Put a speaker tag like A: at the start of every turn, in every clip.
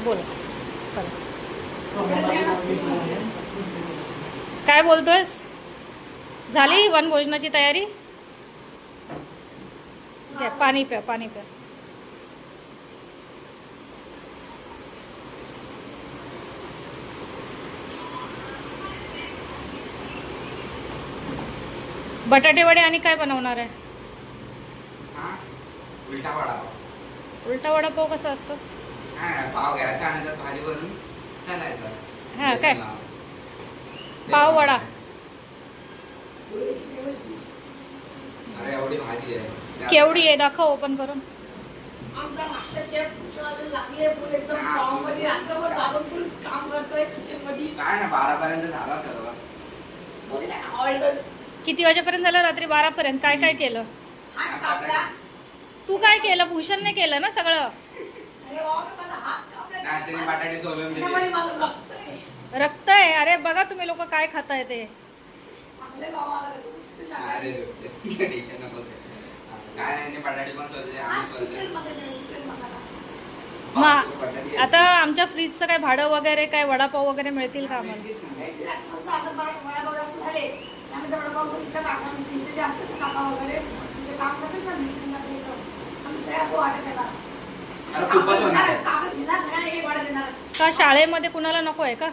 A: बोला. काय बोलतोयस? झाली वनभोजनाची तयारी? घ्या पाणी प्या, पाणी प्या. बटाटे वडे आणि काय बनवणार आहे?
B: उलटा वडापाव.
A: उलटा वडापाव कसा असतो?
B: पाव घ्यायचा आणि त्यात भाजी बनवून घालायचा.
A: हा काय? पाव वडा.
B: अरे एवढी भाजी आहे.
A: केवढी आहे दाखव ओपन करून.
B: काय ना 12 पर्यंत झाला सर्व.
A: किती वाजेपर्यंत झालं? रात्री 12 पर्यंत. काय काय केलं तू? काय केलं? भूषणने केलं ना सगळं.
B: बटाटे सोलून दिले.
A: रक्त आहे. अरे बघा तुम्ही लोक काय खाताय ते.
B: अरे टेन्शन नको. काय नाही बटाटे पण सोलले, आम्ही सोलले.
A: मग आता आमच्या फ्रीजचं काय भाडं वगैरे काय वडापाव वगैरे मिळतील का आम्हाला? का शाळेमध्ये कुणाला नको आहे का?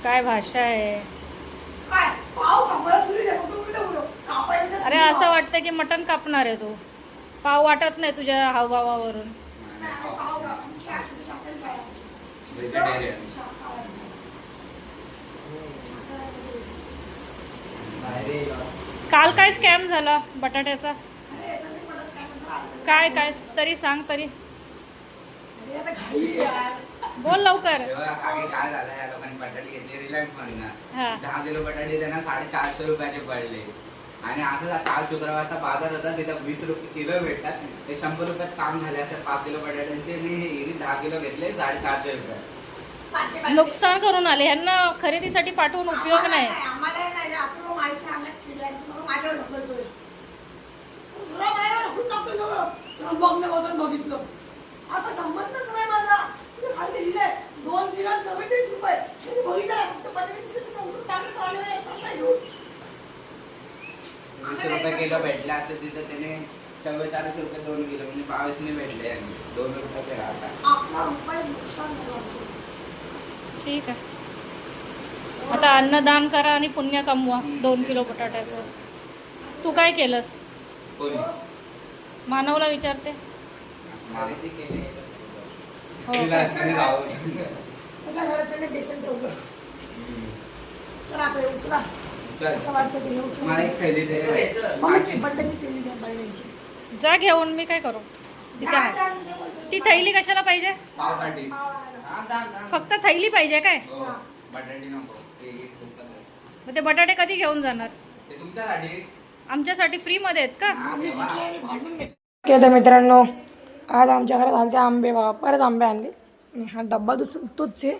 A: काय भाषा आहे? अरे असं वाटतं की मटण कापणार आहे तू. पाव वाटत नाही तुझ्या हावभावावरून. काल काय स्कॅम झाला बटाट्याचा? काय काय तरी सांग तरी. बोल लवकर.
B: काय झालं, या लोकांनी बटाटे घेतले रिलायन्स मधनं. 10 किलो बटाटे त्यांना 450 रुपयाचे पडले. आणि असं काल शुक्रवारचा बाजार होता, तिथं 20 रुपये किलो भेटतात. ते 100 रुपयात काम झाले असेल 5 किलो बटाट्यांचे. आणि 10 किलो घेतले 450 रुपये.
A: नुकसान करून आले. यांना खरेदीसाठी पाठवून उपयोग नाही.
C: बघितलं आता संबंधच नाही माझा. खाली दिले 2 किलो 44 रुपये.
B: ₹20 किलो भेटले असते तिथं त्याने 44 रुपये 2 किलो म्हणजे 22 ने भेटले. 2 रुपये
A: ठीक आहे. आता अन्नदान करा आणि पुण्य कमवा. 2 किलो बटाट्याचं. तू काय केलंस? मानवला विचारते. जा घेऊन. मी काय करू? ती थैली कशाला पाहिजे? फक्त थैली पाहिजे काय? मग ते बटाटे कधी घेऊन जाणार? आमच्यासाठी फ्री मध्ये आहेत का?
C: मित्रांनो, आज आमच्या घरात आलते आंबे. बघा परत आंबे आणले. हा डब्बा तोच आहे,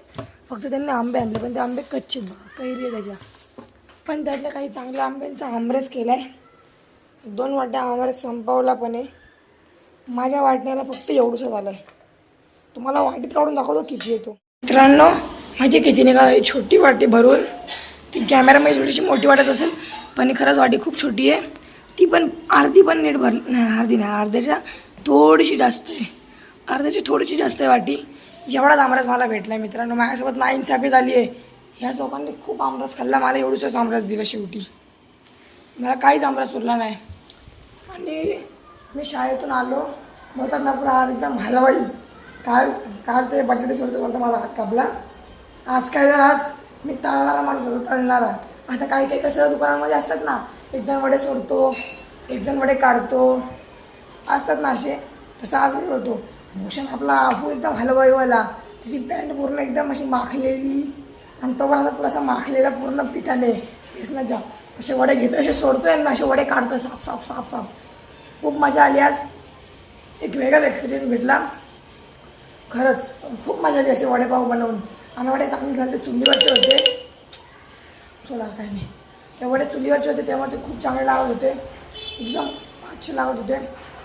C: फक्त त्यांनी आंबे आणले पण ते आंबे कच्चे बघा, कैरी आहे त्याच्या. पण त्यातल्या काही चांगल्या आंब्यांचा आमरस केला आहे. 2 वाट्या आमरस संपवला पण आहे. माझ्या वाटण्याला फक्त एवढंच झालं आहे. तुम्हाला वाटीत काढून दाखवतो किती येतो. मित्रांनो, माझी किती निघाली छोटी वाटी भरून. ती कॅमेरामध्ये थोडीशी मोठी वाटत असेल पण खरंच वाटी खूप छोटी आहे. ती पण अर्धी पण नीट भरली नाही. अर्धी नाही, अर्ध्याच्या थोडीशी जास्त आहे. अर्ध्याची थोडीशी जास्त आहे वाटी. एवढाच आमरस मला भेटला आहे मित्रांनो. माझ्यासोबत नाइंसाफी झाली आहे. ह्या लोकांनी खूप आमरस खाल्ला, मला एवढंच आमरस दिलं शेवटी. मला काहीच आमरस उरला नाही. आणि मी शाळेतून आलो, बोलतात ना पुरा आज एकदम हलवाई. काल ते बटाटे सोडतो बोलता मला हात कापला. आज काय झालं, आज मी तळणारा माणूस होतो, तळणारा. आता काही काही कसं दुकानामध्ये असतात ना, एक जण वडे सोडतो, एक जण वडे काढतो, असतात ना असे. तसं आज मी होतो. भूषण आपला आफू एकदम हलवाईवाला. त्याची पॅन्ट पूर्ण एकदम अशी माखलेली आणि तो पण असा थोडासा माखलेला पूर्ण पिठाने बेसनाच्या. असे वडे घेतो, असे सोडतोय ना, असे वडे काढतो साफ साफ साफ साफ. खूप मजा आली आज. एक वेगळाच एक्सपिरियन्स भेटला खरंच. खूप मजा आली असे वडेपाव बनवून. आणि वडे चांगले झाले, चुलीवरचे होते. सोडा काय नाही. ते वडे चुलीवरचे होते तेव्हा ते खूप चांगले लागत होते, एकदम अच्छे लागत होते.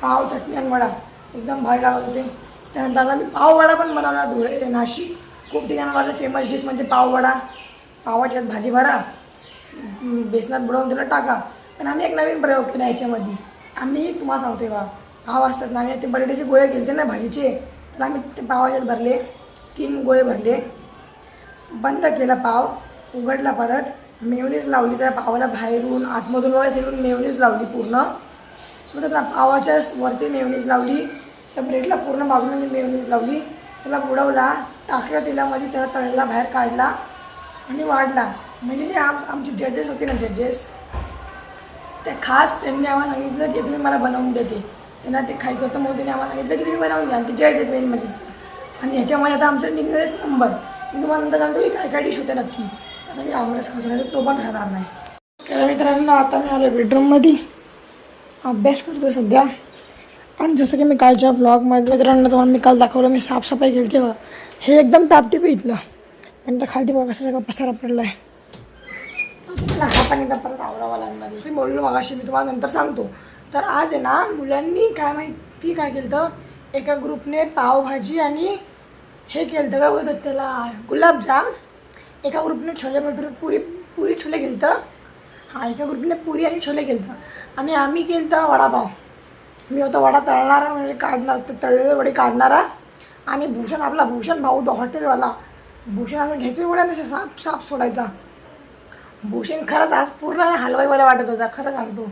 C: पाव, चटणी आणि वडा एकदम भारी लागत होते. त्यानंतर आता मी पाववडा पण बनवला. धुळे, नाशिक खूप ठिकाणावरचा फेमस डिश म्हणजे पाववडा. पावाच्यात भाजी भरा, बेसनात बुडवून त्याला टाका. पण आम्ही एक नवीन प्रयोग केला याच्यामध्ये. आम्ही तुम्हाला सांगते बा, पाव असतात ना, आम्ही ते बटाट्याचे गोळे केले ना भाजीचे, तर आम्ही ते पावाच्यात भरले, 3 गोळे भरले, बंद केला पाव, उघडला परत, मेयोनीज लावली त्या पावाला बाहेरून आतमधून वगैरे सगळून मेयोनीज लावली पूर्ण. मग त्या पावाच्या वरती मेयोनीज लावली, त्या ब्रेडला पूर्ण बाजूने मेयोनीज लावली, त्याला बुडवला, टाकला तेलामध्ये, त्याला तळला, बाहेर काढला आणि वाढला. म्हणजे जे आमचे जजेस होते ना, जजेस, ते खास त्यांनी आम्हाला सांगितलं की तुम्ही मला बनवून देते. त्यांना ते खायचं होतं म्हणून त्यांनी आम्हाला सांगितलं की तुम्ही बनवून द्या. ते जज आहेत मेन म्हणजे. आणि ह्याच्यामध्ये आता आमचं निघले नंबर. मी तुम्हाला नंतर सांगतो की काय काय डिश होते नक्की. आता मी आमरस खातो नाही तो पण राहणार नाही. तर मित्रांनो आता मी आलो बेडरूममध्ये, अभ्यास करतो सध्या. आणि जसं की मी कालच्या व्लॉगमध्ये मित्रांनो तुम्हाला मी काल दाखवलं, मी साफसफाई केली तेव्हा हे एकदम टापटीप इथलं. पण तर खालती बघा कसं सगळं पसारा पडला आहे. मला हा पाणीचा परत आवरावा लागणार. जसं बोललो मगाशी मी तुम्हाला नंतर सांगतो. तर आज आहे ना मुलांनी काय माहिती काय केलं तर, एका ग्रुपने पावभाजी आणि हे केलं तर काय बोलतात त्याला, गुलाबजाम. एका ग्रुपने छोले भटुरे पुरी छोले केलं तर, हां एका ग्रुपने पुरी आणि छोले केलं तर, आणि आम्ही केलं तर वडापाव. मी होता वडा तळणारा, म्हणजे काढणार, तर तळलेले वडे काढणारा. आणि भूषण, आपला भूषण भाऊ तो हॉटेलवाला, भूषण असं घ्यायचं वड्या साफ सोडायचा. भूषण खरंच आज पूर्ण हलवाईवाला वाटत होता, खरं सांगतो.